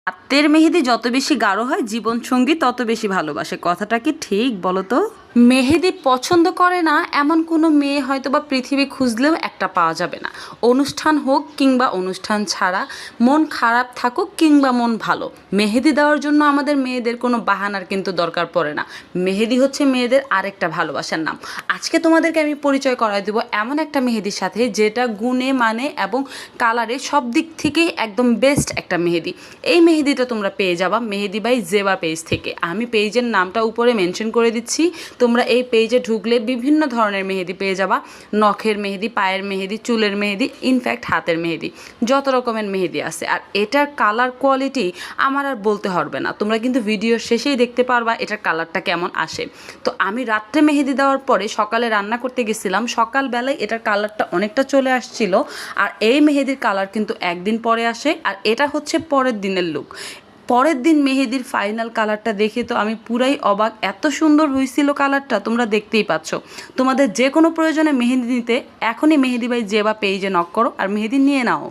হাতের মেহেদি যত বেশি গাঢ় হয় জীবনসঙ্গী তত বেশি ভালোবাসে, কথাটা কি ঠিক বলো তো? মেহেদি পছন্দ করে না এমন কোনো মেয়ে হয়তো বা পৃথিবী খুঁজলেও একটা পাওয়া যাবে না। অনুষ্ঠান হোক কিংবা অনুষ্ঠান ছাড়া, মন খারাপ থাকুক কিংবা মন ভালো, মেহেদি দেওয়ার জন্য আমাদের মেয়েদের কোনো বাহানার কিন্তু দরকার পড়ে না। মেহেদি হচ্ছে মেয়েদের আরেকটা ভালোবাসার নাম। আজকে তোমাদেরকে আমি পরিচয় করায় দেবো এমন একটা মেহেদির সাথে যেটা গুণে মানে এবং কালারে সব দিক থেকেই একদম বেস্ট একটা মেহেদি। এই মেহেদিটা তোমরা পেয়ে যাবা মেহেদি বাই জেবা পেজ থেকে। আমি পেজের নামটা উপরে মেনশন করে দিচ্ছি, তোমরা এই পেজে ঢুকলে বিভিন্ন ধরনের মেহেদি পেয়ে যাবা। নখের মেহেদি, পায়ের মেহেদি, চুলের মেহেদি, ইনফ্যাক্ট হাতের মেহেদি, যত রকমের মেহেদি আছে। আর এটার কালার কোয়ালিটি আমার আর বলতে হবে না, তোমরা কিন্তু ভিডিওর শেষেই দেখতে পারবা এটার কালারটা কেমন আসে। তো আমি রাত্রে মেহেদি দেওয়ার পরে সকালে রান্না করতে গেছিলাম, সকালবেলায় এটার কালারটা অনেকটা চলে আসছিল। আর এই মেহেদির কালার কিন্তু একদিন পরে আসে, আর এটা হচ্ছে পরের দিনের লুক। পরের দিন মেহেদির ফাইনাল কালারটা দেখে তো আমি পুরাই অবাক, এত সুন্দর হয়েছিল কালারটা, তোমরা দেখতেই পাচ্ছ। তোমাদের যে কোনো প্রয়োজনে মেহেদি নিতে এখনই মেহেদি বাই জেবা পেজে নক করো আর মেহেদি নিয়ে নাও।